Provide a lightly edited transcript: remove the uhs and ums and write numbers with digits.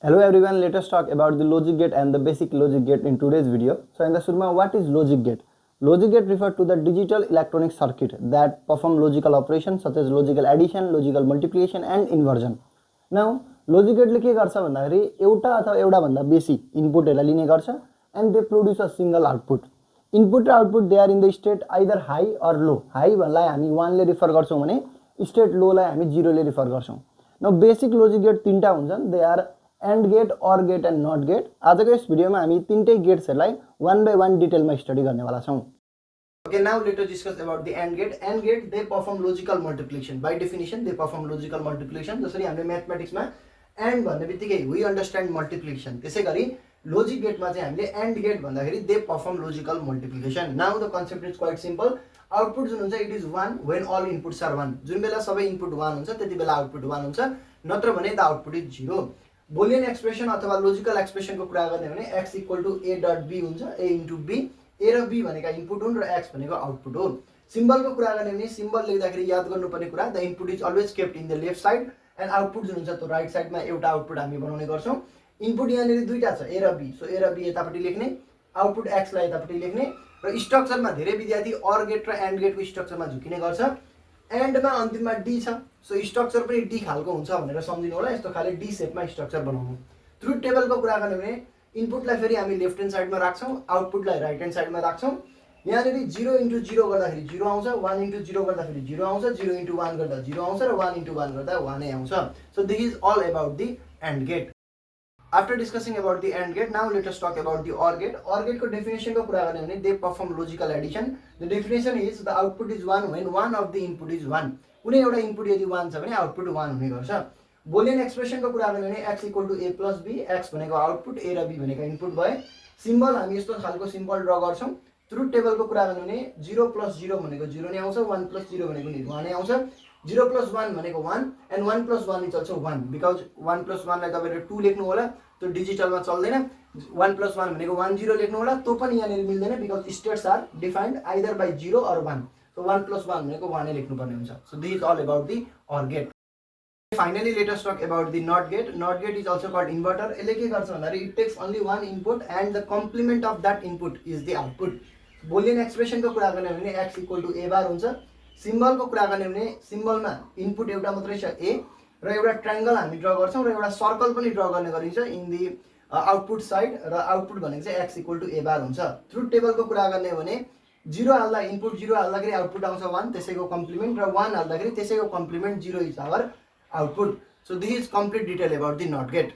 Hello everyone, let us talk about the logic gate and the basic logic gate in today's video. So in the Surma, what is logic gate? Logic gate refers to the digital electronic circuit that perform logical operations such as logical addition, logical multiplication and inversion. Now, logic gate ले के गर्छ भन्दाखेरि एउटा अथवा एउटा भन्दा बेसी इनपुटहरुलाई लिने गर्छ and they produce a single output. Input र output they are in the state either high or low. High भन्नलाई हामी 1 ले रिफर गर्छौं भने state low लाई हामी 0 ले रिफर गर्छौं. Now basic logic gate तीनटा हुन्छन्. They are AND gate, OR gate and NOT gate. आजको यस भिडियोमा हामी तीनटै गेट्सहरुलाई one by one डिटेलमा स्टडी गर्नेवाला छौं. Okay, now let us discuss about the AND gate. AND gate they perform logical multiplication. By definition they perform logical multiplication. जसरी हामीले म्याथमेटिक्समा AND भन्ने बित्तिकै we understand multiplication. त्यसैगरी logic gate मा चाहिँ हामीले AND gate भन्दाखेरि they perform logical multiplication. Now the concept is quite simple. Output जुन हुन्छ it is 1 when all inputs are 1. जुन बेला सबै इनपुट 1 हुन्छ त्यतिबेला आउटपुट 1 हुन्छ. नत्र भने the output is 0. Boolean expression अथवा logical expression को कुरा गर्ने भने x equal to a dot b हुन्छ. a into b. a र b भनेका इनपुट हुन् र x भनेको आउटपुट हो. सिम्बल को कुरा गर्ने भने सिम्बल लेख्दाखेरि याद गर्नुपर्ने कुरा the input is always kept in the left side and output जुन हुन्छ त्यो राइट साइडमा एउटा आउटपुट हामी बनाउने गर्छौं. इनपुट यहाँनेरि दुईटा छ a र b. सो a र b यतापट्टि लेख्ने, आउटपुट x लाई यतापट्टि लेख्ने र स्ट्रक्चरमा धेरै विद्यार्थी OR गेट र AND गेट को स्ट्रक्चरमा झुकिने गर्छ. एन्ड मा अन्तिममा डी छ. सो स्ट्रक्चर पनि डी खालको हुन्छ भनेर सम्झिनु होला. यस्तो खाले डी शेपमा स्ट्रक्चर बनाउनु. ट्रुथ टेबलको कुरा गर्ने भने इनपुटलाई फेरि हामी लेफ्ट ह्यान्ड साइडमा राख्छौं, आउटपुटलाई राइट ह्यान्ड साइडमा राख्छौं. यहाँनेरि 0 * 0 गर्दाखेरि 0 आउँछ, 1 * 0 गर्दाखेरि 0 आउँछ, 0 * 1 गर्दा 0 आउँछ र 1 * 1 गर्दा 1 नै आउँछ. So this is all about the AND gate. After discussing about the AND gate, now let us talk about the OR gate. OR gate को definition को कुरा गर्ने भने they perform logical addition. The definition is the output is 1 when one of the input is 1. कुनै एउटा input यदि 1 छ भने आउटपुट 1 हुने गर्छ. Boolean expression को कुरा गर्ने भने x equal to a plus b. x भनेको आउटपुट, a र b भनेको इनपुट भए. सिम्बल हामी यस्तो खालको सिम्बल ड्रा गर्छौं. ट्रुथ टेबल को कुरा गर्ने भने 0 + 0 भनेको 0 नै आउँछ, 1 + 0 भनेको नि 1 नै आउँछ. 0 + 1 भनेको 1 and 1 + 1 इज अल्सो 1 because 1 + 1 लाई तपाईले 2 लेख्नु होला. त्यो डिजिटलमा चल्दैन. 1 + 1 भनेको 1 0 लेख्नु होला. त्यो पनि यहाँनेरि मिल्दैन because states are defined either by 0 or 1. So 1 + 1 भनेको 1 नै लेख्नु पर्ने हुन्छ. So this is all about the OR gate. Finally let us talk about the NOT gate. NOT gate is also called inverter. यसले के गर्छ भन्दाखेरि it takes only one input and the complement of that input is the output. Boolean expression को कुरा गर्ने भने x equal to a bar हुन्छ. Symbol को कुरा गर्ने भने सिम्बलमा इनपुट एउटा मात्रै छ a र एउटा ट्रायंगल हामी ड्रा गर्छौं र एउटा सर्कल पनि ड्रा गर्ने गरिन्छ इन दी आउटपुट साइड र आउटपुट भनेको चाहिँ x equal to a bar हुन्छ. ट्रुथ टेबल को कुरा गर्ने भने 0 हाल्दा इनपुट 0 हाल्दाखेरि आउटपुट आउँछ 1 त्यसैको कम्प्लिमेन्ट र 1 हाल्दाखेरि त्यसैको complement 0 is our output. So this is complete detail about the NOT gate.